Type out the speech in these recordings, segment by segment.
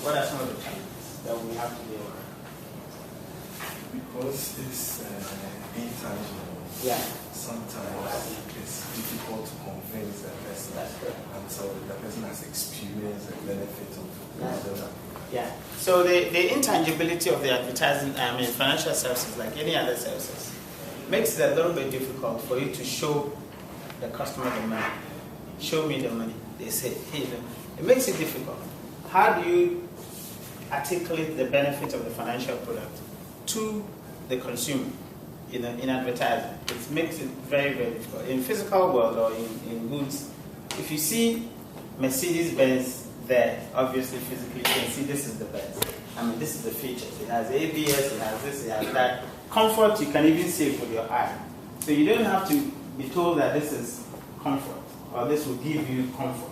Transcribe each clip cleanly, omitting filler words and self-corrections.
What are some of the challenges that we have to deal with? Because it's intangible. Yeah. Sometimes it's difficult to convince a person. That's correct. Until the person has experienced the benefit of that. Yeah. So the intangibility of the advertising, financial services, like any other services, makes it a little bit difficult for you to show the customer the money. Show me the money. They say, hey, it makes it difficult. How do you articulate the benefit of the financial product to the consumer? In advertising, it makes it very, very difficult. In physical world or in goods, if you see Mercedes-Benz there, obviously physically you can see this is the Benz. This is the features. It has ABS, it has this, it has that. Comfort, you can even see it with your eye. So you don't have to be told that this is comfort or this will give you comfort.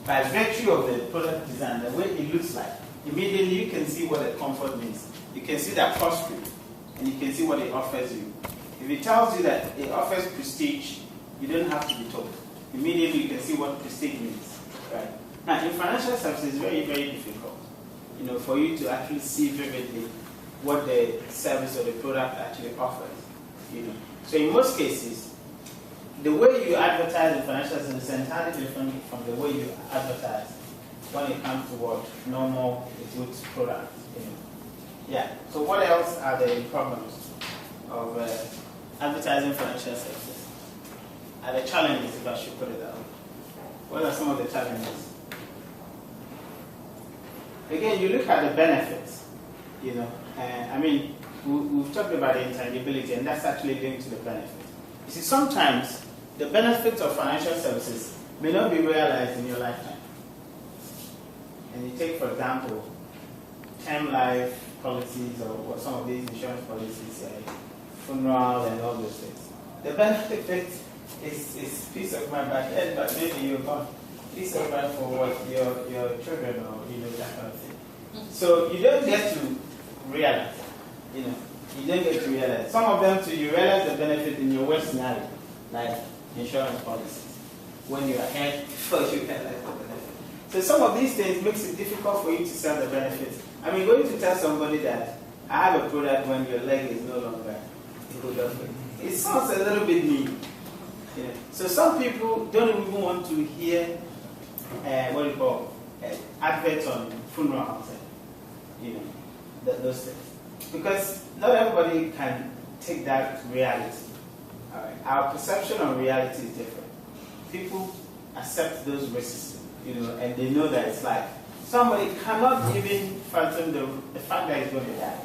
By virtue of the product design, the way it looks like, immediately you can see what the comfort means. You can see that upholstery, and you can see what it offers you. If it tells you that it offers prestige, you don't have to be told. Immediately you can see what prestige means. Right? Now, in financial services, it's very, very difficult, for you to actually see vividly what the service or the product actually offers. So in most cases, the way you advertise in financial services is entirely different from the way you advertise when it comes to what normal goods products. Yeah. So what else are the problems of advertising financial services? Are the challenges, if I should put it that way? What are some of the challenges? Again, you look at the benefits. We've talked about the intangibility, and that's actually linked to the benefit. You see, sometimes the benefits of financial services may not be realized in your lifetime. And you take, for example, term life policies or some of these insurance policies, funeral and all those things. The benefit is peace of mind back then, but maybe you're gone. Peace of mind for what your children or that kind of thing. So you don't get to realize. You don't get to realize. Some of them too, you realize the benefit in your worst scenario, like insurance policies, when you're ahead before you realize the benefit. So some of these things makes it difficult for you to sell the benefits. Going to tell somebody that I have a product when your leg is no longer good up. It sounds a little bit mean. So some people don't even want to hear adverts on funerals and those things. Because not everybody can take that reality. All right. Our perception of reality is different. People accept those risks, and they know that it's like somebody cannot even fathom the fact that he's going to die.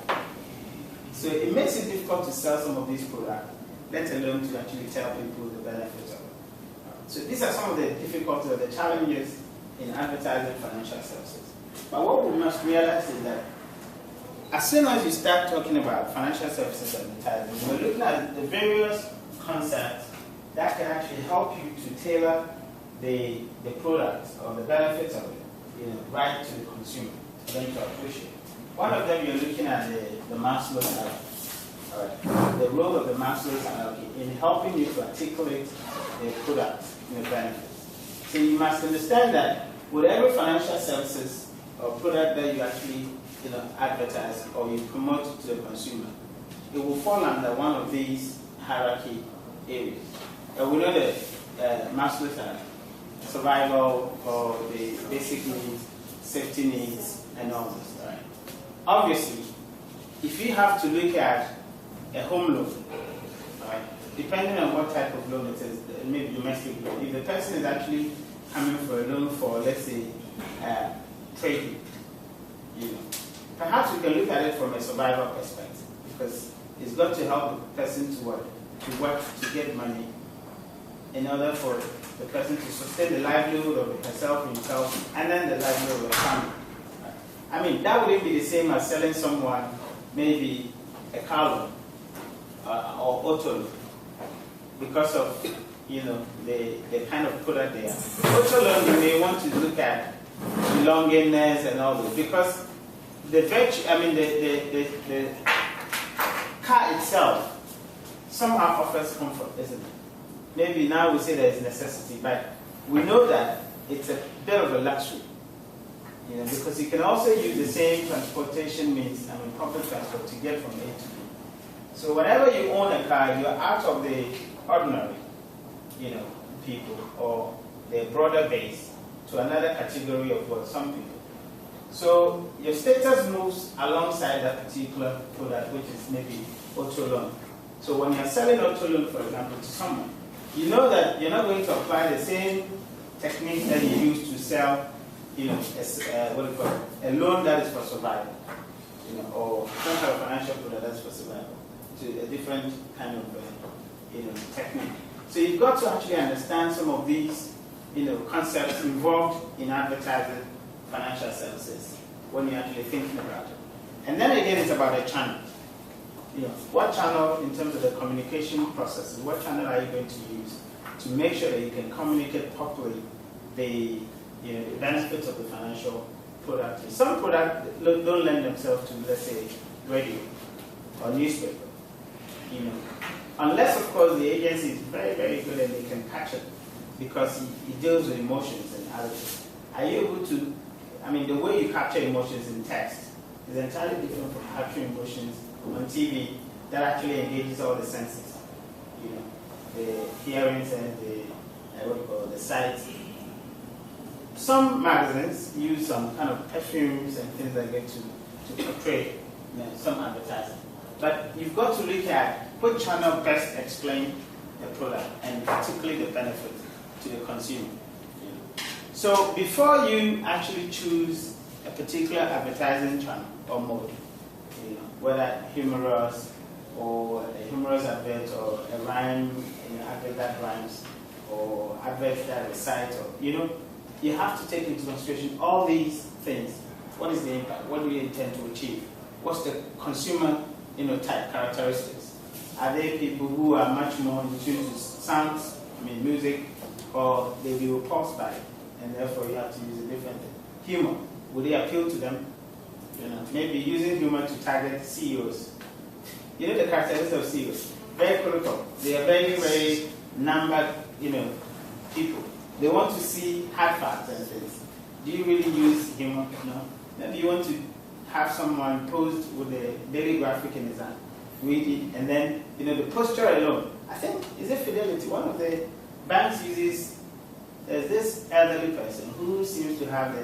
So it makes it difficult to sell some of these products, let alone to actually tell people the benefits of it. So these are some of the difficulties or the challenges in advertising financial services. But what we must realize is that as soon as you start talking about financial services advertising, we're looking at the various concepts that can actually help you to tailor the product or the benefits of it, right to the consumer, for them to appreciate. One of them, you're looking at the Maslow's hierarchy. All right. The role of the Maslow's hierarchy in helping you to articulate the product, benefits. So you must understand that whatever financial services or product that you actually advertise or you promote to the consumer, it will fall under one of these hierarchy areas. We know the Maslow's hierarchy, survival or the basic needs, safety needs, and all this. Right? Obviously, if you have to look at a home loan, right, depending on what type of loan it is, maybe domestic loan, if the person is actually coming for a loan for, let's say, trading, perhaps you can look at it from a survival perspective, because it's got to help the person to work to get money in order for the person to sustain the livelihood of herself, himself, and then the livelihood of the family. That wouldn't be the same as selling someone maybe a car loan or auto loan because of the kind of product they are. Auto loan, you may want to look at belongingness and all that, because the car itself somehow offers comfort, isn't it? Maybe now we say there's necessity, but we know that it's a bit of a luxury. You know, because you can also use the same transportation means, public transport to get from A to B. So whenever you own a car, you're out of the ordinary, people, or the broader base to another category of some people. So your status moves alongside that particular product, which is maybe auto loan. So when you're selling auto loan, for example, to someone, you know that you're not going to apply the same techniques that you use to sell, a loan that is for survival, or some kind of financial product that's for survival, to a different kind of, technique. So you've got to actually understand some of these, concepts involved in advertising financial services when you're actually thinking about it. And then again, it's about a channel. What channel, in terms of the communication process, what channel are you going to use to make sure that you can communicate properly the benefits of the financial product? Some products don't lend themselves to, let's say, radio or newspaper. Unless, of course, the agency is very, very good and they can catch it because it deals with emotions and other things. Are you able to, the way you capture emotions in text is entirely different from capturing emotions on TV that actually engages all the senses. The hearings and the sight. Some magazines use some kind of perfumes and things like that to portray some advertising. But you've got to look at which channel best explain the product and particularly the benefit to the consumer. So before you actually choose a particular advertising channel or mode, whether humorous or a humorous advert or a rhyme, advert that rhymes, or advert that recites, or you have to take into consideration all these things. What is the impact? What do you intend to achieve? What's the consumer type characteristics? Are they people who are much more in tune to sounds, music, or they will be repulsed by it, and therefore you have to use a different thing? Humor, would they appeal to them? Maybe using humor to target CEOs. The characteristics of CEOs, very critical. They are very, very numbered, people. They want to see hard facts and things. Do you really use humor? No. Maybe you want to have someone posed with a daily graphic in his hand, read it, and then, the posture alone. I think, is it Fidelity? One of the banks uses, there's this elderly person who seems to have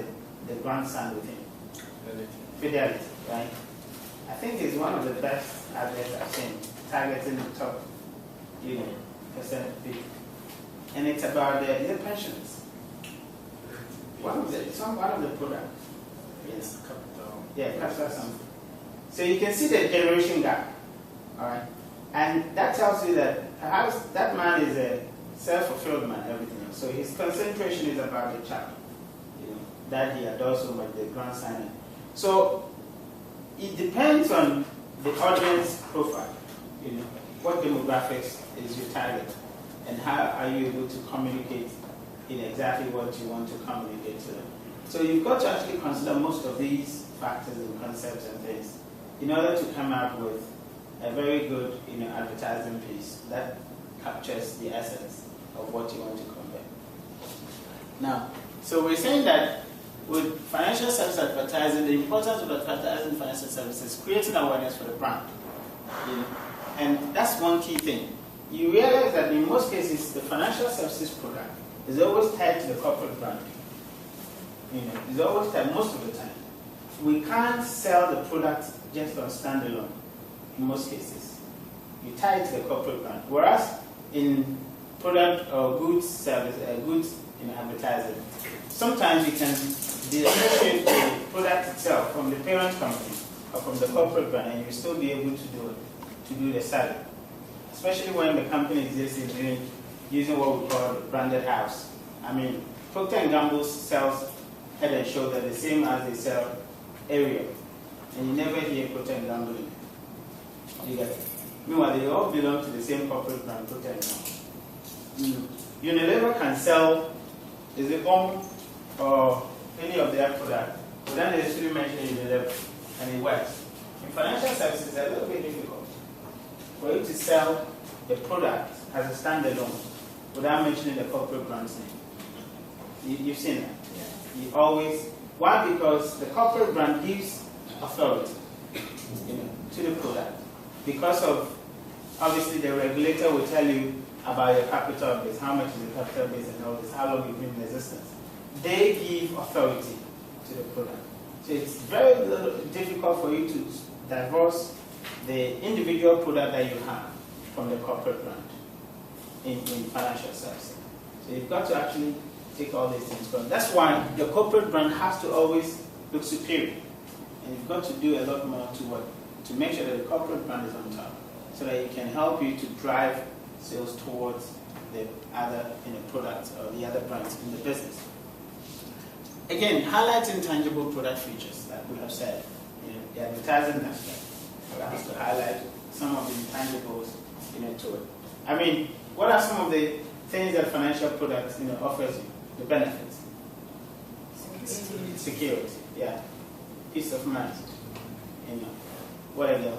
the grandson with him. Fidelity, right? I think it's one of the best adverts I've seen, targeting the top, percent of people. And it's about the pensions. One of the products. Yes, capital. Yeah, capital something. So you can see the generation gap, all right? And that tells you that perhaps that man is a self-fulfilled man, everything else. So his concentration is about the child, that he adores so much, the grandson. So it depends on the audience profile, what demographics is your target, and how are you able to communicate in exactly what you want to communicate to them. So you've got to actually consider most of these factors and concepts and things in order to come up with a very good advertising piece that captures the essence of what you want to convey. Now, so we're saying that with financial service advertising, the importance of advertising financial services is creating awareness for the brand. And that's one key thing. You realize that in most cases, the financial services product is always tied to the corporate brand. It's always tied most of the time. We can't sell the product just on standalone in most cases. You tie it to the corporate brand. Whereas in product or goods service, goods advertising, sometimes you can differentiate the product itself from the parent company or from the corporate brand, and you still be able to do the selling. Especially when the company exists in using what we call branded house. Procter & Gamble sells Head and Shoulder the same as they sell Ariel, and you never hear Procter & Gamble in it. You get it? Meanwhile, they all belong to the same corporate brand, Procter & Gamble. Unilever can sell, is it or any of their product, but then they still mention Unilever, and it works. In financial services, it's a little bit difficult for you to sell the product as a standalone without mentioning the corporate brand's name. You've seen that? Yeah. You always Why? Because the corporate brand gives authority, to the product. Because of, obviously, the regulator will tell you about your capital base, how much is the capital base and all this, how long you've been in existence. They give authority to the product. So it's very difficult for you to divorce the individual product that you have from the corporate brand in financial services. So you've got to actually take all these things from. That's why the corporate brand has to always look superior. And you've got to do a lot more to make sure that the corporate brand is on top, so that it can help you to drive sales towards the other products or the other brands in the business. Again, highlighting tangible product features, like we have said. The advertising aspect has to highlight some of the intangibles to it. I mean, what are some of the things that financial products offers you? The benefits. Security, yeah. Peace of mind. What again?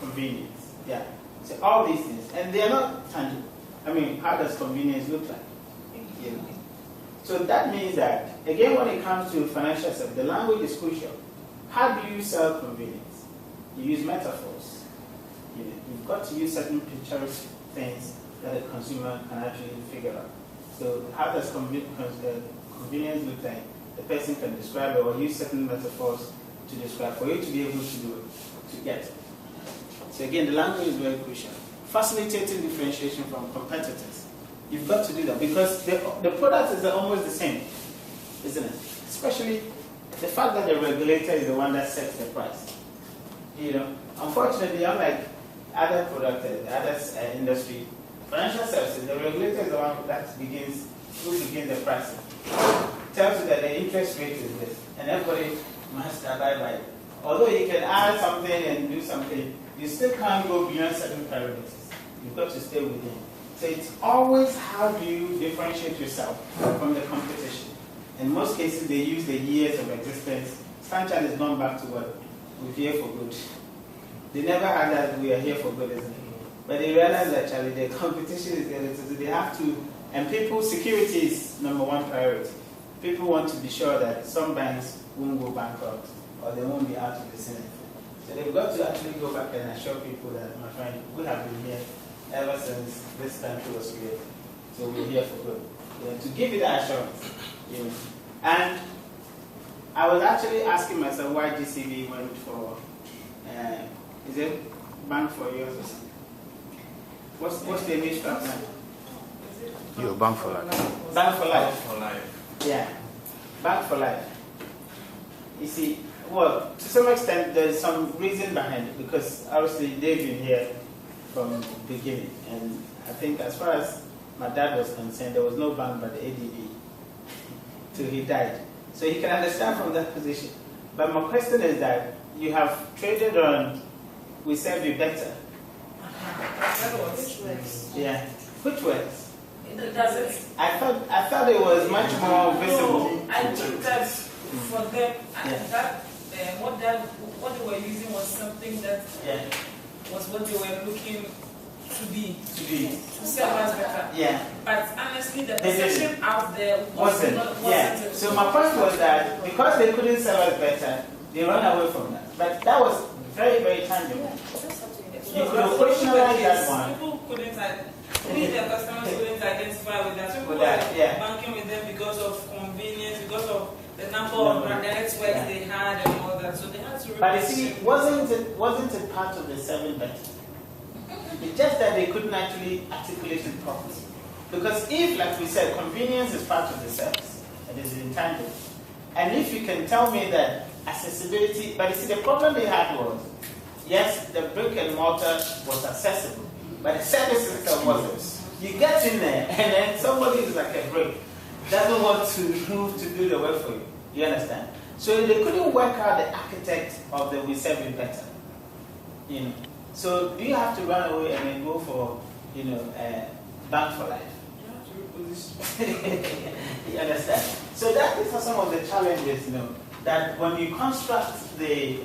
Convenience, yeah. So all these things, and they are not tangible. I mean, how does convenience look like? So that means that, again, when it comes to financial service, the language is crucial. How do you sell convenience? You use metaphors. You've got to use certain pictorial things that a consumer can actually figure out. So how does convenience look like? The person can describe it or use certain metaphors to describe for you to be able to do it, to get it. So again, the language is very crucial. Facilitating differentiation from competitors. You've got to do that because the product is almost the same, isn't it? Especially the fact that the regulator is the one that sets the price. Unfortunately, unlike other products, other industry, financial services, the regulator is the one that begins the pricing. Tells you that the interest rate is this, and everybody must abide by it. Although you can add something and do something, you still can't go beyond certain parameters. You've got to stay within. So it's always how do you differentiate yourself from the competition. In most cases, they use the years of existence. Stanchard has gone back to what? We're here for good. They never had that we are here for good, isn't it? But they realize that, Charlie, the competition is there, so they have to, and people's security is number one priority. People want to be sure that some banks won't go bankrupt or they won't be out of the Senate. So they've got to actually go back and assure people that, my friend, we have been here ever since this country was created. So we're here for good. To give you that assurance. And I was actually asking myself why GCB went for, is it Bank for Years or something? What's the name of that? Your Bank for Life. Bank for Life. Bank for Life. Yeah, Bank for Life. You see, well, to some extent, there's some reason behind it because obviously they've been here from the beginning, and I think as far as my dad was concerned, there was no bank but the ADB till he died. So you can understand from that position. But my question is that you have traded on We Serve You Better. Which works? Yeah, which works? Does it? I thought it was much more visible. No, I think that for them, that what they were using was something that was what they were looking to be. To serve us better. Yeah. But honestly, the perception out there wasn't. So my point was that because they couldn't serve us better, they ran away from that. But that was very, very tangible. You could operationalize that one. People couldn't. Their customers couldn't identify with that. People were banking with them because of convenience, because of the number of networks they had and all that. So they had to. But you see, wasn't it part of the serving better? It's just that they couldn't actually articulate it properly. Because if, like we said, convenience is part of the service, it is intangible. And if you can tell me that accessibility, but you see, the problem they had was, yes, the brick and mortar was accessible, but the service system wasn't. You get in there, and then somebody is like a brick, doesn't want to move to do the work for you. You understand? So they couldn't work out the architect of the We Serve You Better. So do you have to run away and then go for, Bank for Life? You have to reposition. You understand? So that is some of the challenges, that when you construct the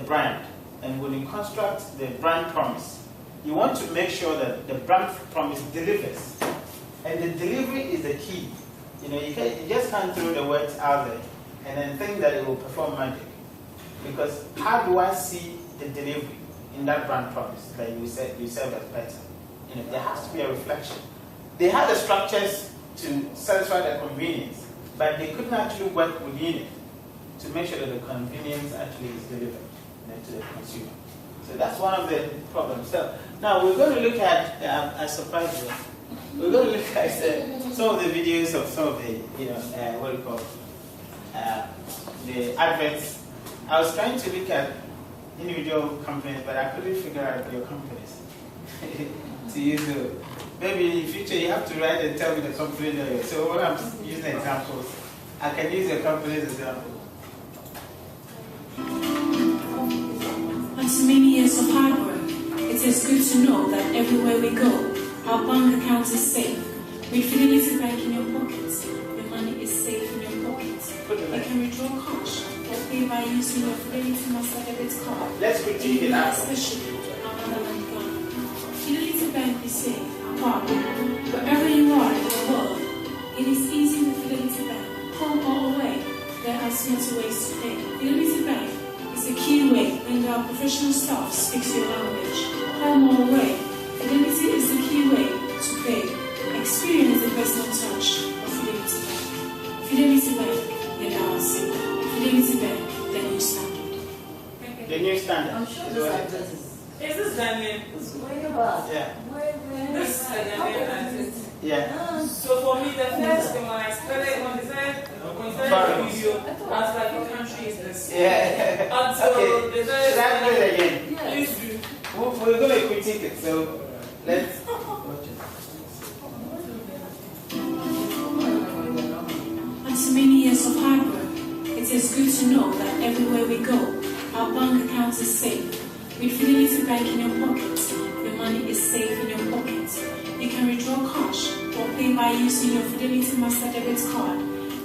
brand and when you construct the brand promise, you want to make sure that the brand promise delivers. And the delivery is the key You know, you just can't throw the words out there and then think that it will perform magic. Because how do I see the delivery in that brand promise that you said you serve as better? You know, there has to be a reflection. They had the structures to satisfy their convenience, but they couldn't actually work within it to make sure that the convenience actually is delivered, you know, to the consumer. So that's one of the problems. So now we're going to look at, I surprised you. We're going to look at some of the videos of some of the, you know, what do you call the adverts. I was trying to look at individual companies, but I couldn't figure out your companies to use the. Maybe in the future you have to write and tell me the company name. So when I'm using examples, I can use your company's example. After many years of hard work, it is good to know that everywhere we go, our bank account is safe. With Fidelity Bank in your pockets, your money is safe in your pockets. You can withdraw cash or pay by using your Fidelity Master Debit card. Let's critique it out. Especially our Fidelity Bank is safe. Wherever you are in the world, it is easy with Fidelity Bank. Home or away, there are smarter ways to pay. Fidelity Bank is a key way when our professional staff speaks your language. Home or away, Fidelity is the key way to pay. Experience the personal touch of Fidelity Bank. Fidelity Bank, let our say. Fidelity Bank, the new standard. The new standard. I'm sure this address is. Is this Daniel? It's way above. Yeah. This is Daniel. Yeah. So for me, the first thing when I started, when I started the video, I was like, what country is this? Yeah. Until Okay. the Should I do it again? Please do. We're going to critique it, so let's watch it. After many years of hard work, it is good to know that everywhere we go, our bank account is safe. With Fidelity Bank in your pockets, your money is safe in your pockets. You can withdraw cash or pay by using your Fidelity Master Debit card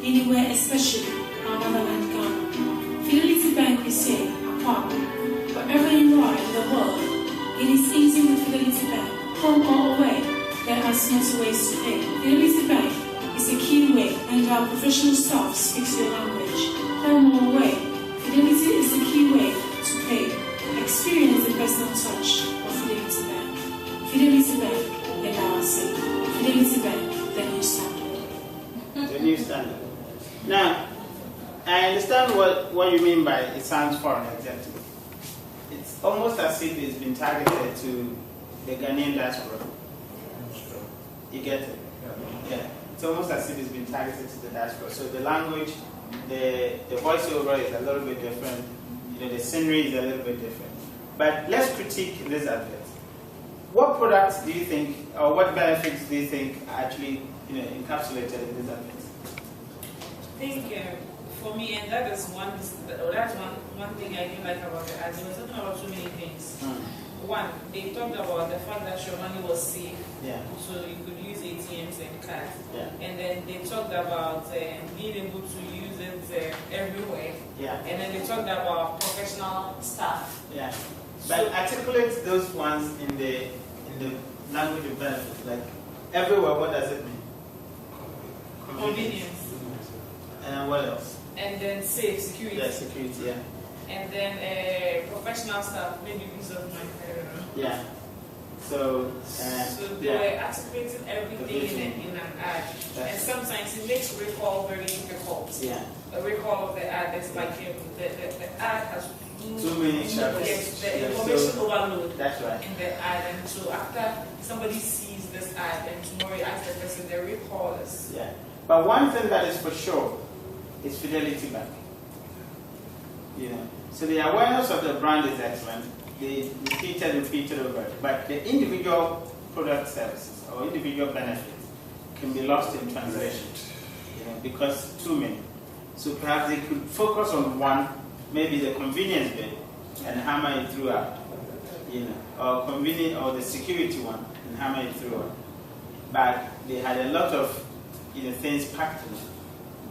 anywhere, especially our motherland Ghana. Fidelity Bank is here, Accra. Wherever you are in the world, it is easy with Fidelity Bank. Home or away, there are smarter ways to pay. Fidelity Bank is a key way and our professional staff speaks your language. Home or away, Fidelity is the key way to pay. Experience the personal touch of Fidelity Bank. Fidelity Bank, let our say. Fidelity Bank, the new standard. The new standard. Now, I understand what you mean by it sounds foreign, exactly. It's almost as if it's been targeted to the Ghanaian diaspora. You get it? Yeah. It's almost as if it's been targeted to the diaspora. So the language, the voiceover is a little bit different. You know, the scenery is a little bit different. But let's critique this advert. What products do you think, or what benefits do you think are actually, you know, encapsulated in this advert? I think for me, and that is that's one thing I didn't like about the ad. They were talking about too many things. One, they talked about the fact that your money was safe, so you could use ATMs and cards. And then they talked about being able to use it everywhere. And then they talked about professional staff. But so, articulate those ones in the language of benefit. Like everywhere, what does it mean? Convenience. And what else? And then safe, security. Security, And then professional staff, maybe peace of mind, I don't know. So they were articulating everything in an ad. And sometimes it makes recall very difficult. A recall of the ad is like the ad has too many chapters. Yes, the information overload. That's right. In the ad, and so after somebody sees this ad, and tomorrow you ask the person, the recall is. But one thing that is for sure is Fidelity Bank. You know, so the awareness of the brand is excellent. They repeated over it. But the individual product services or individual benefits can be lost in translation, you know, because too many. So perhaps they could focus on one, maybe the convenience bit, and hammer it throughout, you know, or the security one and hammer it throughout. But they had a lot of, you know, things packed in it.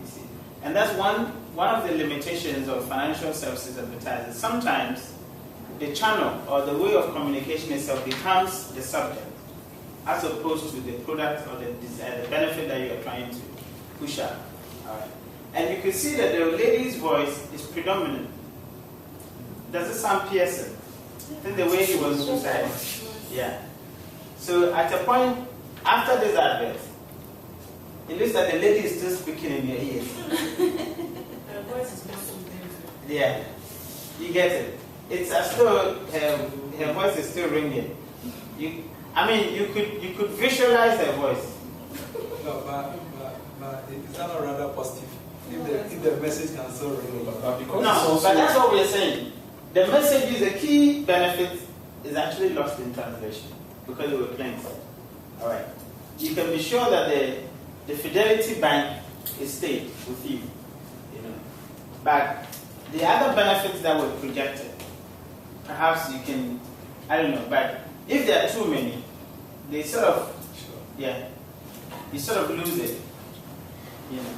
You see, and that's one of the limitations of financial services advertising. Sometimes the channel or the way of communication itself becomes the subject, as opposed to the product or the benefit that you are trying to push up. All right. And you can see that the lady's voice is predominant. Does it sound piercing? I think the way he was reciting. Yeah. So at a point after this advert, it looks like the lady is still speaking in your ears. Her voice is not soothing. Yeah. You get it. It's as though her voice is still ringing. You could visualize her voice. No, but is that not rather positive? If the message can still ring, but because No, but that's what we're saying. The message is the key benefit is actually lost in translation because they were plain. All right. You can be sure that the Fidelity Bank is stayed with you. You know, but the other benefits that were projected, perhaps you can, I don't know, but if there are too many, they sort of, you sort of lose it, you know.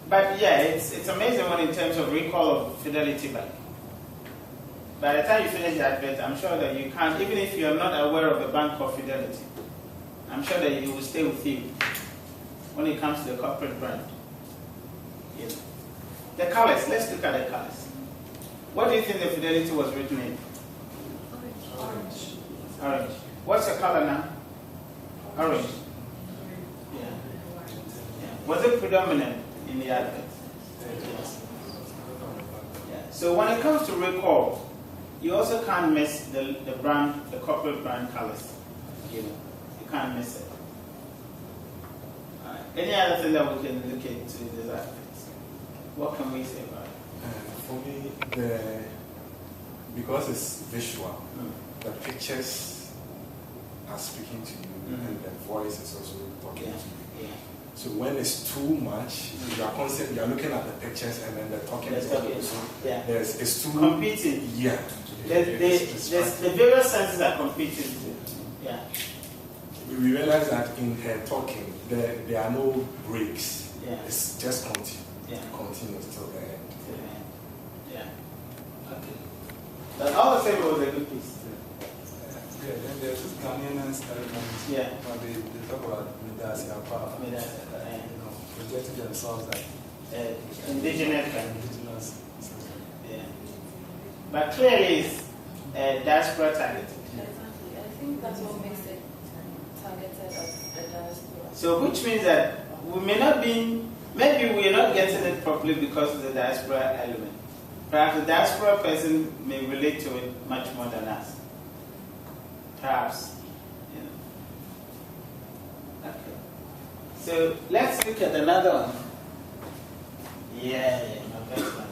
But yeah, it's amazing one in terms of recall of Fidelity Bank. By the time you finish the advert, I'm sure that you can't, even if you're not aware of the bank called Fidelity, I'm sure that it will stay with you when it comes to the corporate brand. You know. The colors, let's look at the colors. What do you think the Fidelity was written in? Orange. Orange. What's the color now? Orange. Yeah. Was it predominant in the advert? Yes. Yeah. So when it comes to recall, you also can't miss the brand, the corporate brand colors. You know, you can't miss it. All right. Any other thing that we can look into this advert? What can we say about it? For me, because it's visual, the pictures are speaking to you, and the voice is also talking to you. Yeah. So when it's too much, you are looking at the pictures, and then the talking is also. Yeah. It's too competing. Yeah. The various senses are competing. Yeah. We realize that in her talking, there are no breaks. Yeah. It's just continuous till the end. Yeah. Okay. But all the same, it was a good piece. Yeah, then there's this Ghanaian element. Yeah. They talk about Midas power. Projecting themselves like indigenous. Yeah. But clearly, it's diaspora targeted. Exactly. I think that's what makes it targeted as the diaspora. So, which means that we may not be, maybe we're not getting it properly because of the diaspora element. Perhaps the diaspora person may relate to it much more than us. Perhaps. You know. Okay. So, let's look at another one. Yeah, my best one.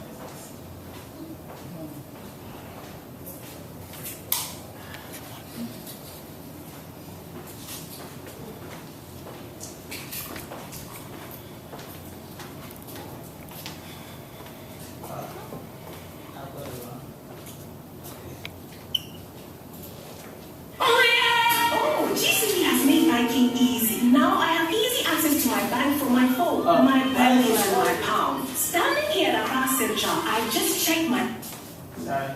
I just checked my... Sorry.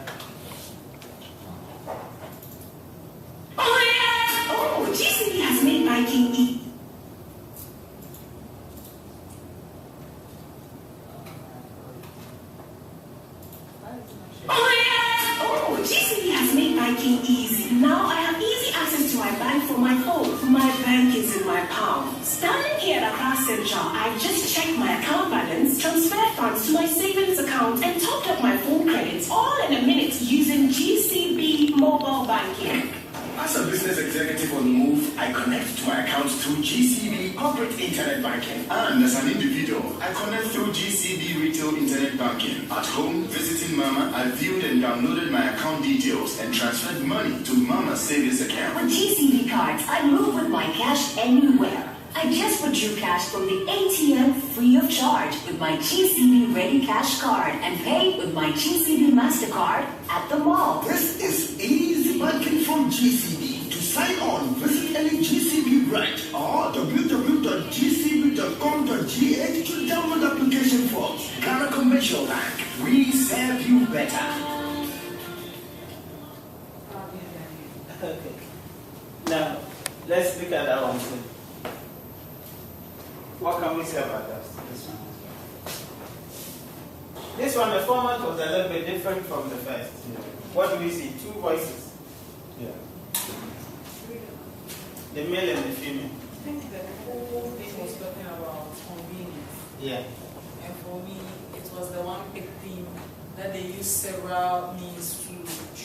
Oh, GCB has made banking easy. GCB has made banking easy. Now I have easy access to my bank from my phone. My bank is in my palm. Standing here at Accra Central, I just checked my account balance, transferred funds to my savings account, and topped up my phone credits all in a minute using GCB mobile banking. As a business executive on the move, I connect to my account through GCB corporate internet banking. And as an individual, I connect through GCB retail internet banking. At home, visiting Mama, I viewed and downloaded my account details and transferred money to Mama's savings account. With GCB cards, I move with my cash anywhere. I just withdrew cash from the ATM free of charge with my GCB Ready Cash card and pay with my GCB MasterCard at the mall. This is easy banking from GCB. To sign on, visit any GCB branch or www.gcb.com.gh to download application forms. Ghana Commercial Bank, we serve you better. Okay. Now, let's look at that one too. What can can we say about that? This one, the format was a little bit different from the first. Yeah. What do we see? Two voices. Yeah. The male and the female. I think the whole thing was talking about convenience. Yeah. And for me, it was the one big theme that they used several means to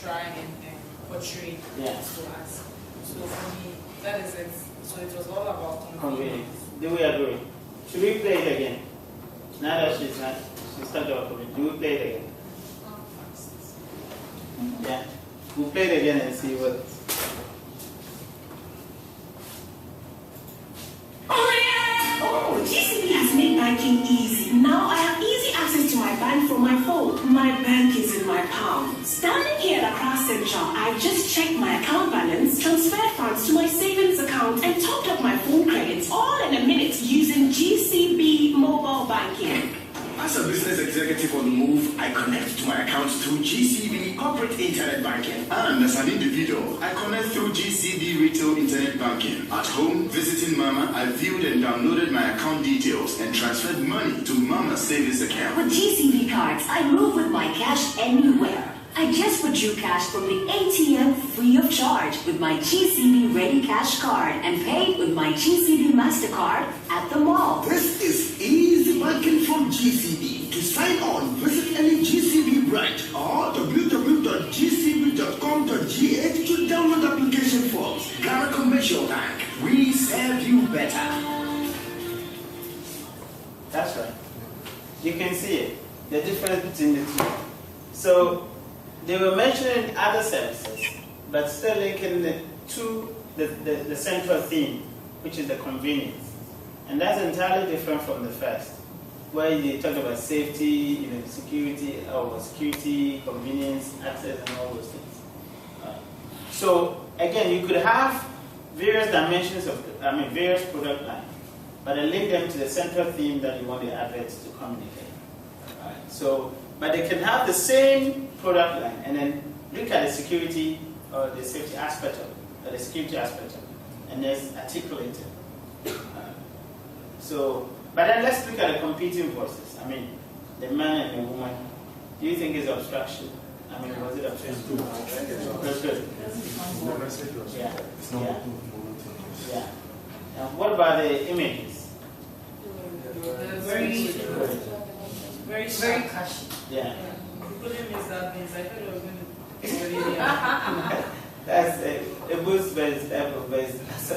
try and portray to us. So for me, that is it. So it was all about convenience. Do we agree? Should we play it again? Now that she's talking about convenience, do we play it again? Yeah. We'll play it again and see what. Oh, GCB has made banking easy. Now I have easy access to my bank from my phone. My bank is in my palm. Standing here at Accra Central, I just checked my account balance, transferred funds to my savings account, and topped up my phone credits all in a minute using GCB mobile banking. As a business executive on the move, I connect to my accounts through GCB corporate internet banking. And as an individual, I connect through GCB retail internet banking. At home, visiting Mama, I viewed and downloaded my account details and transferred money to Mama's savings account. With GCB cards, I move with my cash anywhere. I just withdrew cash from the ATM free of charge with my GCB Ready Cash card and paid with my GCB MasterCard at the mall. This is easy banking from GCB. To sign on, visit any GCB branch or www.gcb.com.gh to download application forms. Ghana Commercial Bank, we serve you better. That's right. You can see it, the difference between the two. So they were mentioning other services, but still linking it to the central theme, which is the convenience. And that's entirely different from the first, where they talk about safety, security, convenience, access, and all those things. So again, you could have various dimensions of, various product lines, but then link them to the central theme that you want the adverts to communicate. So, but they can have the same product line and then look at the security or the safety aspect of it, or the security aspect of it, and then articulate it. But then let's look at the competing forces. The man and the woman. Do you think it's obstruction? Was it obstruction? That's good. Yeah. Yeah. And what about the images? Very catchy. Yeah. You couldn't miss that means I thought it was going to be That's a boost based apple based. So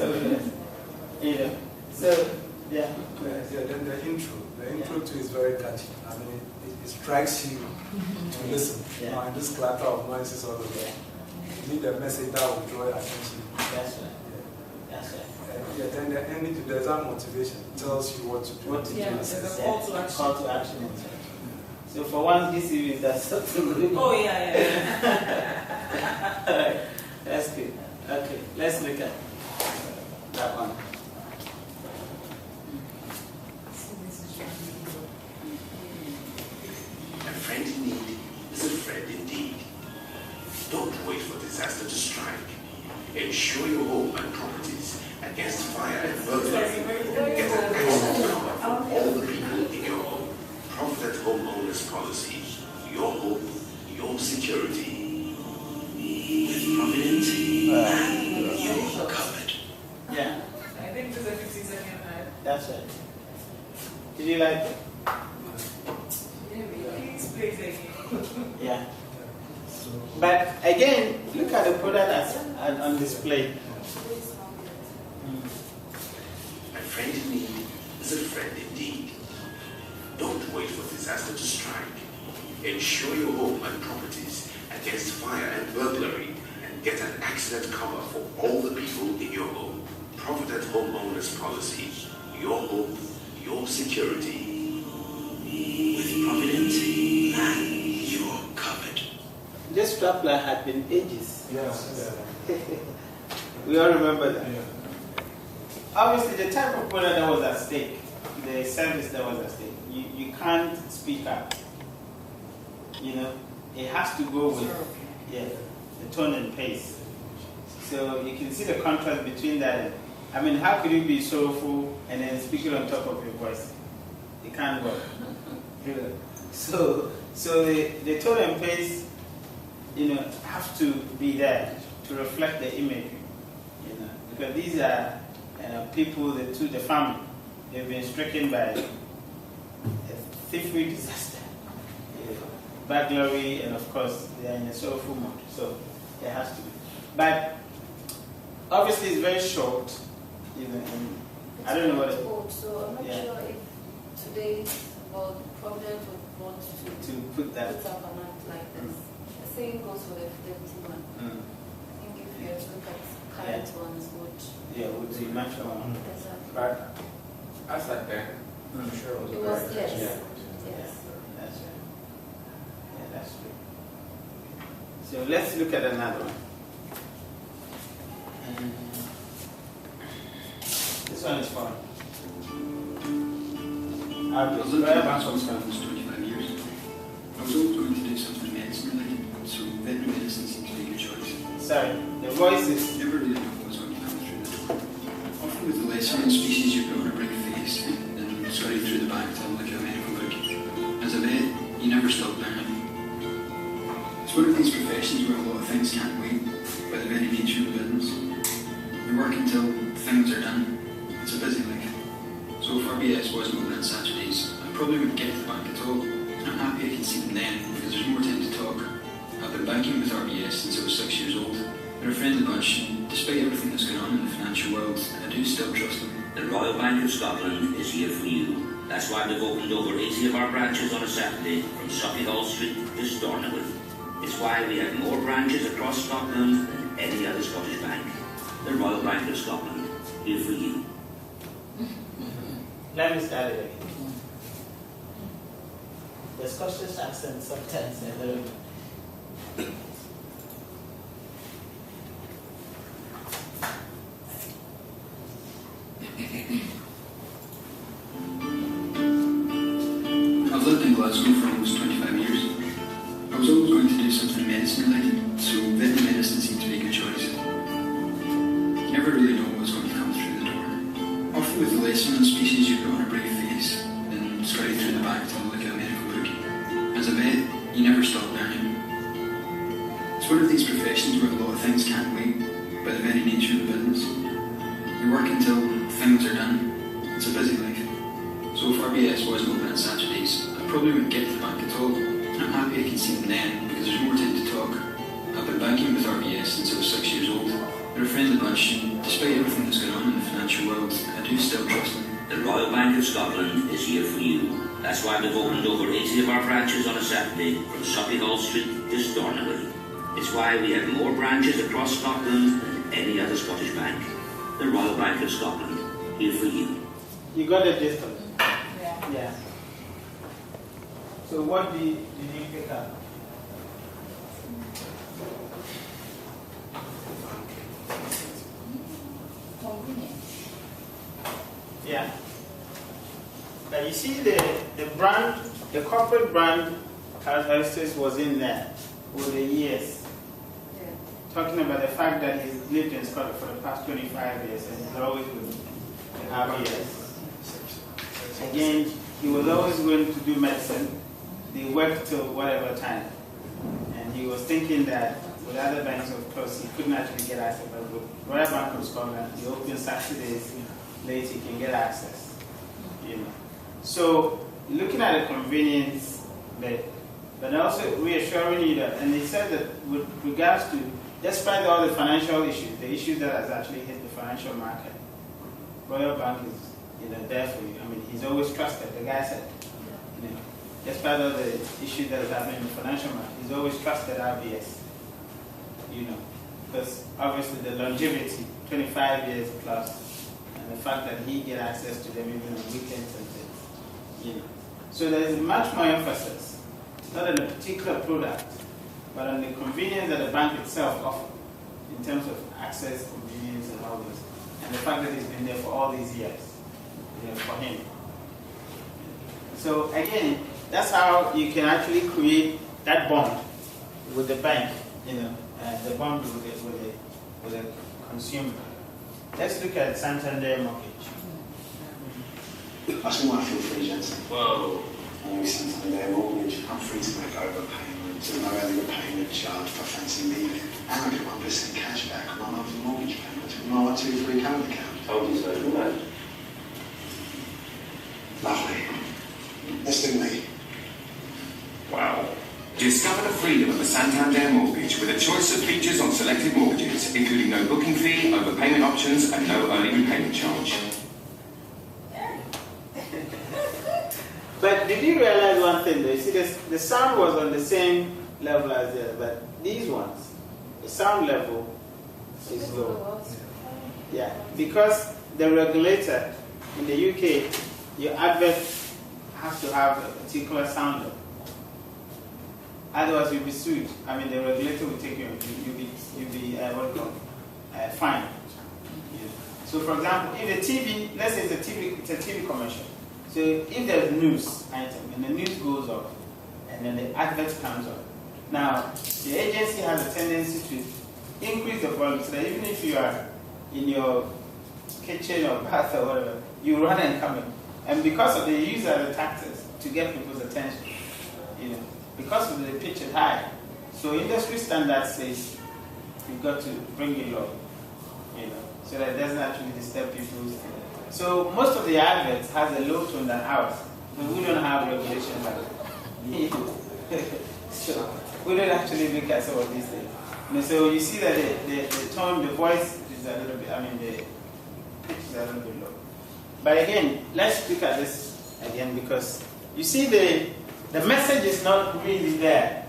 yeah. Then the intro too is very catchy. It strikes you to listen. Yeah. And this clatter of noises all over. You need a message that will draw your attention. That's right. That's right. Then the ending, there's that motivation. It tells you what to do. What to do. There's a call to action. Call to action. So for one, this series, that's something good. Oh, yeah. All right. That's good. Okay, let's look at that one. A friend in need is a friend indeed. Don't wait for disaster to strike. Insure your home and properties against fire and burglary. Get an excellent cover for all the people in your home. Profit homeowners policy. Your home, your security. With Providence, you're covered. Yeah. I think this is a 50-second ad. That's right. Did you like it? Please play it again. Yeah. But again, look at the product that's on display. A friend in need is a friend indeed. Don't wait for disaster to strike. Insure your home and properties against fire and burglary and get an accident cover for all the people in your home. Provident homeowners policy. Your home, your security. With Provident, you're covered. This strapline had been ages. Yes. We all remember that. Yeah. Obviously, the type of product that was at stake, the service that was at stake, you can't speak up. It has to go with the tone and pace. So you can see the contrast between that I mean, how could you be sorrowful and then speaking on top of your voice? It can't work. So the tone and pace, have to be there to reflect the imagery, because these are people, the family, they've been stricken by a thievery disaster, burglary, and of course they are in a sorrowful mood. So there has to be. But obviously it's very short, and I don't know what old, so I'm not sure if today about Providence would want to put that up an act like this. The same goes for the 51. I think if you have to look at current ones, would be much more. Exactly. But as at then, I'm sure it was It a was, very yes. yeah. Yes. That's right. Yeah, that's true. So let's look at another one. This one is fun. I was looking at that one's for 25 years. I was always going to do something medicine related, so veterinary medicine seemed to be a good choice. Sorry, the voice is... Never really know what's going to come through the door. Often with the lesser known species you've got on a bright face and scurry through the back to have a look at a medical book. As a vet, you never stop learning. It's one of these professions where a lot of things can't wait by the very nature of the business. You work until things are done. It's a busy life. So if RBS wasn't open on Saturdays, I probably wouldn't get to the bank at all. And I'm happy I can see them then, because there's more time to talk. I've been banking with RBS since I was 6 years old. They're a friendly bunch, and despite everything that's going on in the financial world, I do still trust them. The Royal Bank of Scotland is here for you. That's why we've opened over 80 of our branches on a Saturday, from Sauchiehall Street to Stornoway. It's why we have more branches across Scotland than any other Scottish bank. The Royal Bank of Scotland, here for you. Let me start it again. The Scottish accent sometimes is very good. I've lived in Glasgow for almost 25 years. I was always going to do something medicine related, so veterinary medicine seemed to be a good choice. You never really know what's going to come through the door. Often with the lesser known species you've got on a brave face and scurry through the back to have a look at a medical book. As a vet, you never stop learning. It's one of these professions where a lot of things can't wait by the very nature of the business. You work until things are done. It's a busy life. So if RBS wasn't open on Saturdays, I probably wouldn't get to the bank at all. And I'm happy I can see them then, because there's more time to talk. I've been banking with RBS since I was 6 years old. They're a friendly bunch, and despite everything that's going on in the financial world, I do still trust them. The Royal Bank of Scotland is here for you. That's why we've opened over 80 of our branches on a Saturday, from Sauchiehall Street to Stornoway. It's why we have more branches across Scotland than any other Scottish bank. The Royal Bank of Scotland, here for you. You got the gist of it? Yeah. Yeah. So what did you pick up? Yeah. But you see the brand, the corporate brand characteristics was in there over the years. Yeah. Talking about the fact that he's lived in Scotland for the past 25 years and he's always been RBS. Again, he was always going to do medicine. They worked till whatever time. And he was thinking that with other banks, of course, he couldn't actually get access. But with Royal Bank of Scotland, he opens Saturdays late, he can get access. So, looking at the convenience, but also reassuring you that, and he said that with regards to, despite all the financial issues, the issues that has actually hit the financial market, Royal Bank is there for you. I mean, he's always trusted. The guy said, despite all the issues that is happening in the financial market, he's always trusted RBS. Because obviously the longevity, 25 years plus, and the fact that he get access to them even on weekends and things. So there is much more emphasis, not on a particular product, but on the convenience that the bank itself offers in terms of access, convenience, and all this, and the fact that he's been there for all these years. For him. So again, that's how you can actually create that bond with the bank, the bond with the consumer. Let's look at Santander mortgage. Asking why I feel free, Jensen. Whoa. I'm with Santander mortgage. I'm free to make overpayments with no early repayment charge for fancy leaving. And I get 1% cash back on my monthly mortgage payments with my 123 current account. Told you so, didn't I? Lovely. Let's do me. Wow. Discover the freedom of a Santander mortgage with a choice of features on selected mortgages, including no booking fee, overpayment options, and no early repayment charge. But did you realize one thing though? You see, the sound was on the same level as the other, but these ones, the sound level is low. Yeah, because the regulator in the UK, your advert has to have a particular sound level. Otherwise, you'll be sued. I mean, the regulator will take you. You'll be fined. Yeah. So, for example, if the TV, let's say it's a TV commercial. So, if there's news item and the news goes off, and then the advert comes up, now the agency has a tendency to increase the volume so that even if you are in your kitchen or bath or whatever, you run and come in. And because of the use of the tactics to get people's attention, you know. Because of the pitch is high, so industry standard says you've got to bring it low, you know, so that it doesn't actually disturb people's. So most of the adverts has a low tone than ours, but we don't have regulation like that. So we don't actually look at some of these things. You know, so you see that the tone, the voice is a little bit. I mean, the pitch is a little bit low. But again, let's look at this again because you see the message is not really there.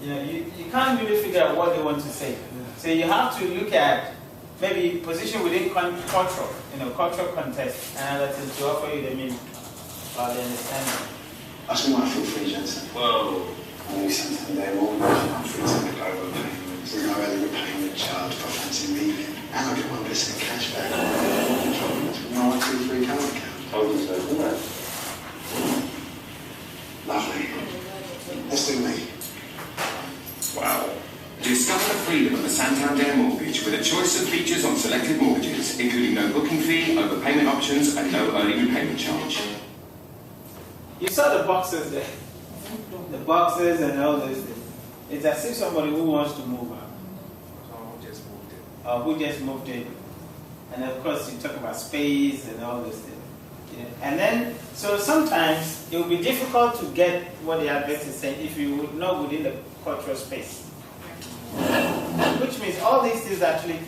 You know, you can't really figure out what they want to say. So you have to look at maybe position within cultural, cultural context, and other things to offer you the meaning or the understanding. Asking why I feel free, Jensen. Whoa. I'm with Santander mortgage. I'm free to make overpayments with no early repayment charge for fancy leaving. And I get 1% cash back on my mortgage payments with my 123 current account. Told you so, didn't I? Lovely. Let's do me. Wow. Discover the freedom of a Santander mortgage with a choice of features on selected mortgages, including no booking fee, overpayment options, and no early repayment charge. You saw the boxes there. The boxes and all those things. It's as if somebody who wants to move out. Someone who just moved in. Or who just moved in. And of course you talk about space and all those things. And then, so sometimes it will be difficult to get what the advert is saying if you would not within the cultural space. Which means all these things actually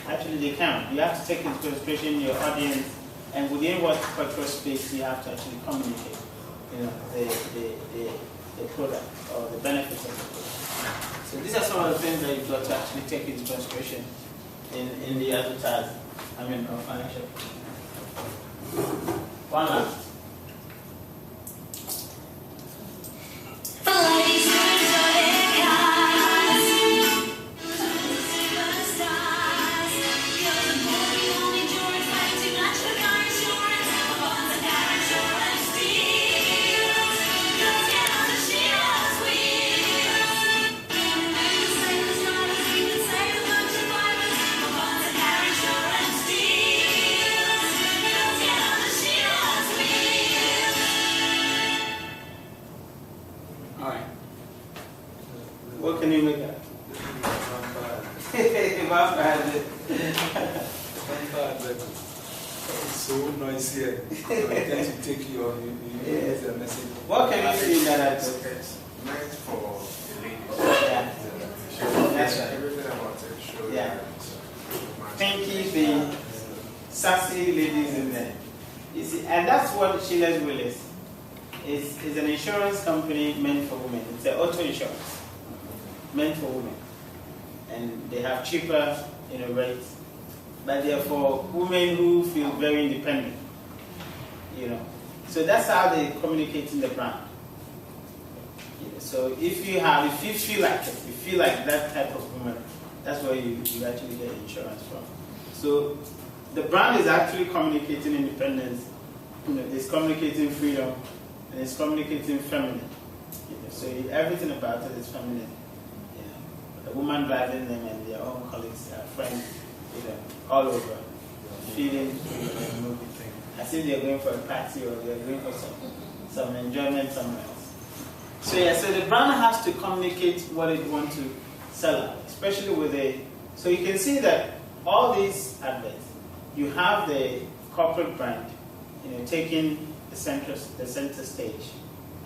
they count. You have to take into consideration your audience and within what cultural space you have to actually communicate, the product or the benefits of the product. So these are some of the things that you've got to actually take into consideration in the advertising, or financial. One last. What can you make out? It's so noisy. I tend to take you on the message. What can you see in that advert? It's meant for the ladies. Yeah. That's right. Everything about it shows Yeah. that. Pinky, the sassy ladies in there. You see, and that's what Sheila's Will is. It's an insurance company meant for women. It's an auto insurance meant for women. And they have cheaper, rates. But they're for women who feel very independent. So that's how they communicate in the brand. So if you feel like it, you feel like that type of woman, that's where you actually get insurance from. So the brand is actually communicating independence, it's communicating freedom, and it's communicating feminine. So everything about it is feminine. The woman driving them and their own colleagues, their friends, all over, feeling movie thing, as if they're going for a party or they're going for some enjoyment somewhere else. So so the brand has to communicate what it wants to sell, especially with so you can see that all these adverts, you have the corporate brand, taking the center stage,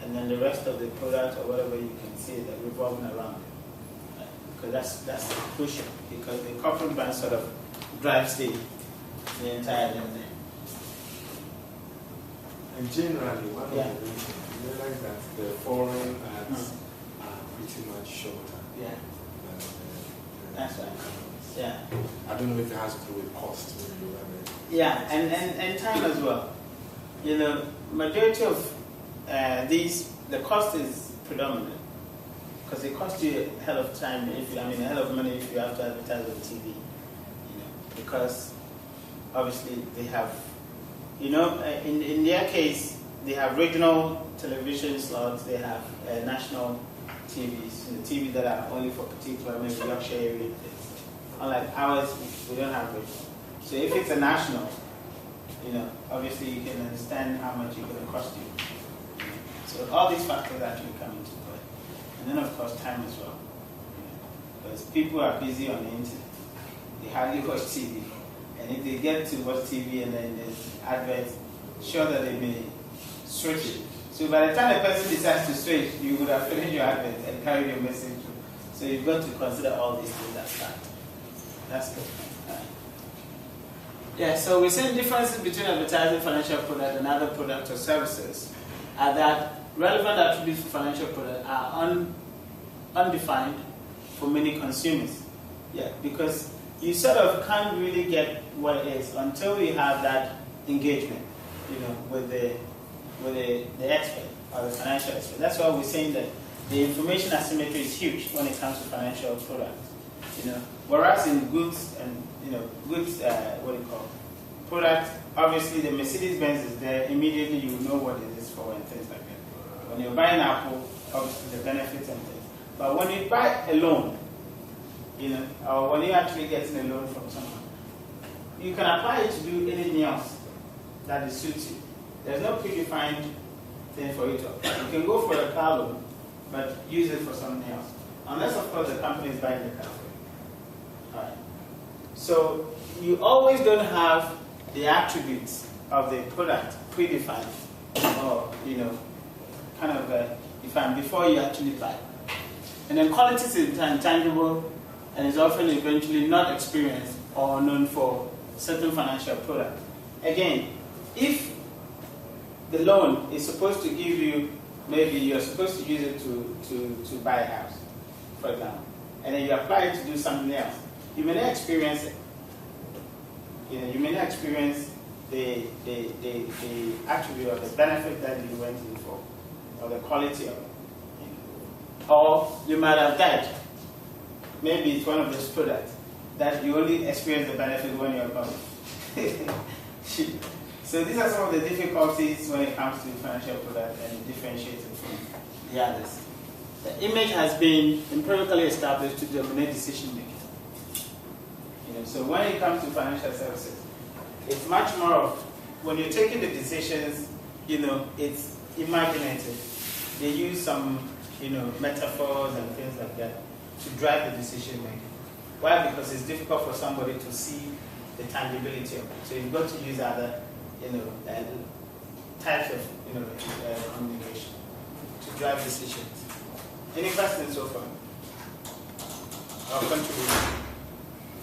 and then the rest of the product or whatever you can see that revolving around it. Because that's crucial, because the corporate brand sort of drives the entire thing. And generally, one of the reasons you realize that the foreign ads are pretty much shorter. Yeah. That's right. Yeah. I don't know if it has to do with cost. Yeah, and time as well. Majority of the cost is predominant because it costs you a hell of time. A hell of money if you have to advertise on TV. Because obviously they have, in their case, they have regional television slots. They have national TVs, TV that are only for particular maybe Yorkshire area. Unlike ours, we don't have regional. So if it's a national, obviously you can understand how much it's going to cost you. So all these factors actually come into play. And then of course time as well. Because people are busy on the internet. They hardly watch TV. And if they get to watch TV and then there's adverts, sure that they may switch it. So by the time the person decides to switch, you would have finished your advert and carried your message through. So you've got to consider all these things at start. That's good. Yeah, so we're saying differences between advertising financial product and other products or services are that relevant attributes for financial product are undefined for many consumers. Yeah, because you sort of can't really get what it is until you have that engagement, with the expert or the financial expert. That's why we're saying that the information asymmetry is huge when it comes to financial products. Whereas in goods and products, obviously the Mercedes-Benz is there, immediately you know what it is for and things like that. When you're buying Apple, obviously the benefits and things. But when you buy a loan, or when you're actually getting a loan from someone, you can apply it to do anything else that suits you. There's no predefined thing for you to apply. You can go for a car loan, but use it for something else. Unless, of course, the company is buying the car for you. All right. So you always don't have the attributes of the product predefined or, kind of defined before you actually buy. And then quality is intangible and is often eventually not experienced or known for certain financial product. Again, if the loan is supposed to give you, maybe you're supposed to use it to buy a house, for example, and then you apply it to do something else, you may not experience it. You may not experience the attribute or the benefit that you went in for, or the quality of it. Or you might have died. Maybe it's one of those products that you only experience the benefit when you're gone. So these are some of the difficulties when it comes to financial product and differentiating from the others. The image has been empirically established to dominate decision making. So when it comes to financial services, it's much more of when you're taking the decisions, it's imaginative. They use some, metaphors and things like that to drive the decision making. Why? Because it's difficult for somebody to see the tangibility of it. So you've got to use other, types of, communication to drive decisions. Any questions so far? Or contribution?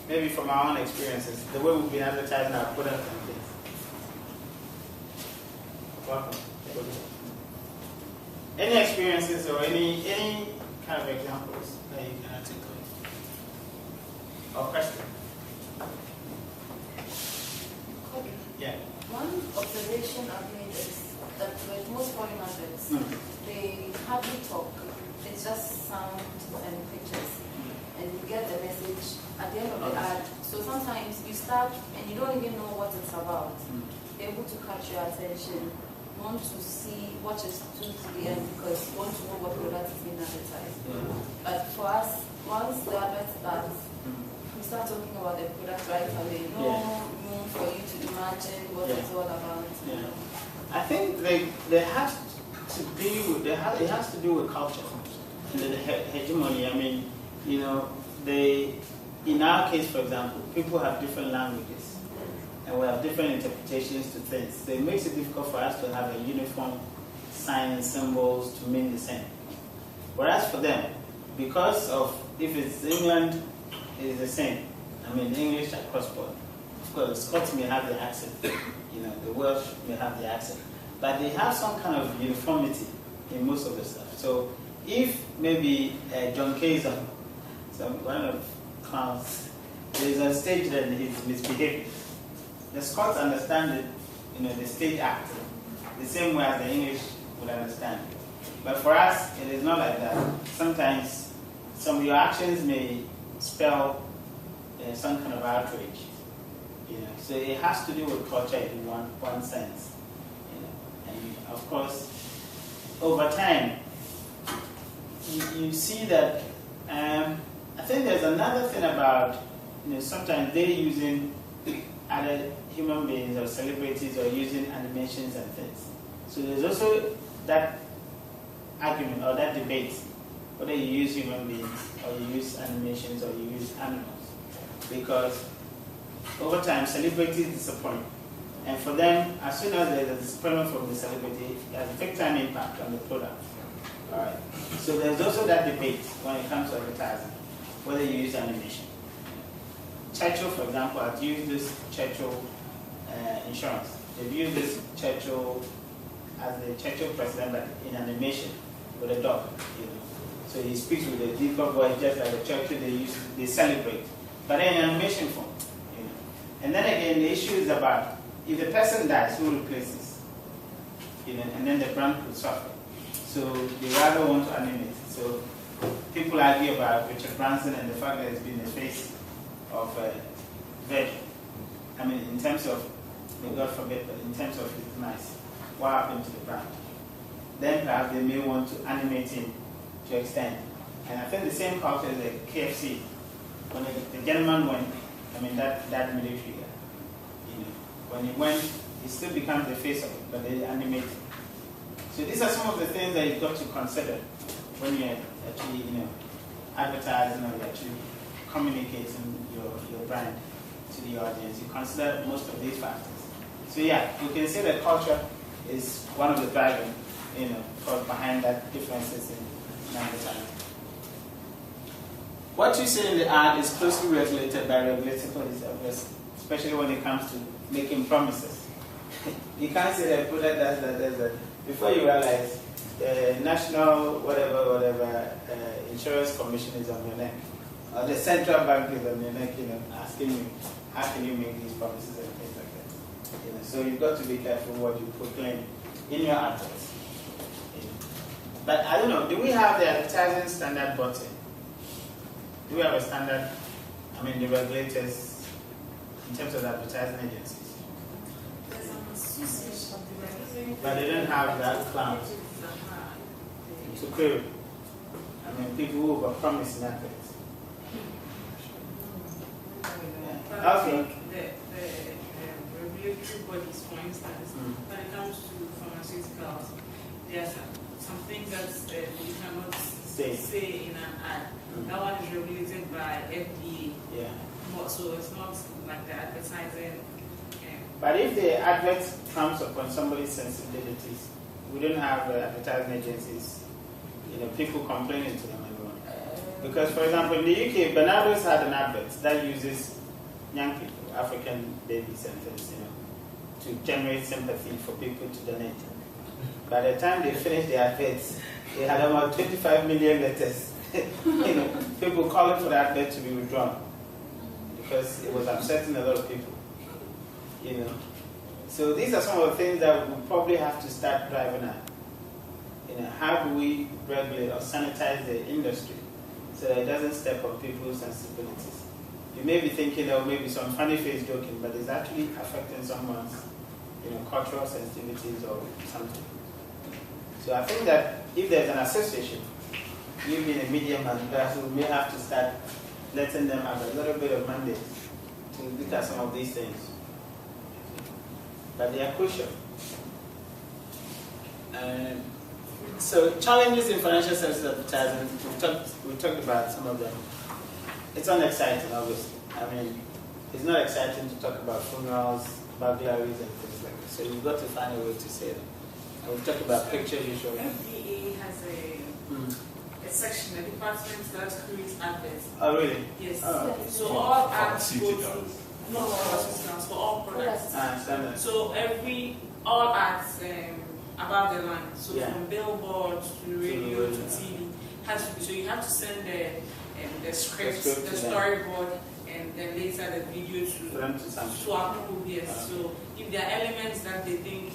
Maybe from our own experiences, the way we've been advertising our product and things. Welcome. Any experiences or any kind of examples that you can articulate? Or question? Okay. Yeah. One observation I've made is that with most foreign adverts, they hardly talk. It's just sound and pictures. And you get the message at the end of the ad. So sometimes you start and you don't even know what it's about. They're able to catch your attention. You want to see what is to the end because you want to know what product is being advertised. But for us, once the advert starts, we start talking about the product right there has to be with, it has to do with culture, and the hegemony. I mean, you know, in our case, for example, people have different languages, and we have different interpretations to things. So it makes it difficult for us to have a uniform sign and symbols to mean the same. Whereas for them, because of, if it's England, it's the same. I mean, English across board. Of course, the Scots may have the accent, you know, the Welsh may have the accent, but they have some kind of uniformity in most of the stuff. So if maybe John Kazan, one of clowns, is on stage and he's misbehaving, the Scots understand it, you know, the stage acting, the same way as the English would understand. But for us, it is not like that. Sometimes some of your actions may spell some kind of outrage. You know, so it has to do with culture in one sense. You know, and of course, over time, you see that. I think there's another thing about, you know, sometimes they're using other human beings or celebrities or using animations and things. So there's also that argument or that debate whether you use human beings or you use animations or you use animals, because over time celebrities disappoint, and for them, as soon as there's a disappointment from the celebrity, it has a big time impact on the product. All right. So there's also that debate when it comes to advertising, whether you use animation. Churchill, for example, has used this Churchill insurance. They've used this Churchill as the Churchill president, but in animation with a dog. You know. So he speaks with a deeper voice, just like the Churchill they celebrate, but then in animation form. You know. And then again, the issue is about if the person dies, who replaces? You know, and then the brand could suffer. So they rather want to animate. So people argue about Richard Branson and the fact that it's been the face of Virgil. I mean, in terms of, may God forbid, but in terms of his demise, what happened to the brand? Then perhaps they may want to animate him to extend. And I think the same culture is the KFC. When the gentleman went, I mean, that military figure, you know, when he went, he still becomes the face of it, but they animate him. So these are some of the things that you've got to consider when you're actually, you know, advertising or you're actually communicating your brand to the audience. You consider most of these factors. So yeah, you can say that culture is one of the driving, you know, behind that differences in advertising. What you see in the ad is closely regulated by regulatory bodies, especially when it comes to making promises. You can't say that product does that. Before you realize, the national whatever insurance commission is on your neck, or the central bank is on your neck, you know, asking you how can you make these promises and things like that. You know, so you've got to be careful what you proclaim in your adverts. You know. But I don't know, do we have the advertising standard button? Do we have a standard? I mean, the regulators in terms of the advertising agencies. But they don't have that clout to query. I mean, people who overpromise in adverts. Yeah. Okay. The regulatory bodies, for instance, when it comes to pharmaceuticals, there are some things that you cannot say in an ad. That one is regulated by FDA. Yeah. So it's not like the advertising. But if the advert comes upon somebody's sensibilities, we don't have advertising agencies, you know, people complaining to them anymore. Because, for example, in the UK, Bernardo's had an advert that uses young people, African babies and things, you know, to generate sympathy for people to donate. By the time they finished the adverts, they had about 25 million letters. You know, people calling for the advert to be withdrawn because it was upsetting a lot of people. You know, so these are some of the things that we probably have to start driving at. You know, how do we regulate or sanitize the industry so that it doesn't step on people's sensibilities? You may be thinking, oh, maybe some funny face joking, but it's actually affecting someone's, you know, cultural sensitivities or something. So I think that if there's an association, you being a media man, we may have to start letting them have a little bit of mandate to look at some of these things. But they are crucial. So challenges in financial services advertising, we talked about some of them. It's unexciting, obviously. I mean, it's not exciting to talk about funerals, burglaries, and things like that. So you've got to find a way to say them. And we've talked about pictures usually. FDA has a section, a department that creates adverts. Oh, really? Yes. Oh, okay. So all ads go to, no pharmaceuticals, for all products. I understand that. So all ads above the line, so Yeah. from billboards to radio to TV, has to be, so you have to send the script, the storyboard, and then later the video to approve, yes. So if there are elements that they think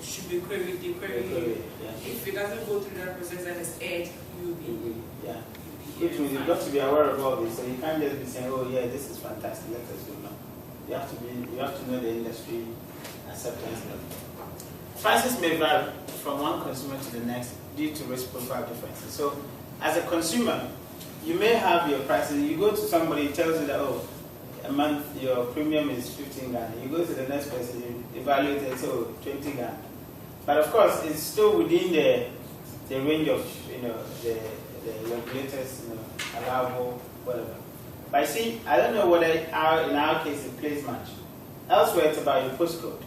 should be queried, they query. If it doesn't go through that process and it's aired, you'll be. Yeah. Which means you've got to be aware of all this. So you can't just be saying, oh yeah, this is fantastic, let us go. No. You have to know the industry acceptance level. Prices may vary from one consumer to the next due to risk profile differences. So as a consumer, you may have your prices. You go to somebody, tells you that, oh, a month your premium is 15 Ghana. You go to the next person, you evaluate it, so 20 Ghana. But of course, it's still within the range of the regulators, allowable, whatever. But see, I don't know whether in our case it plays much. Elsewhere, it's about your postcode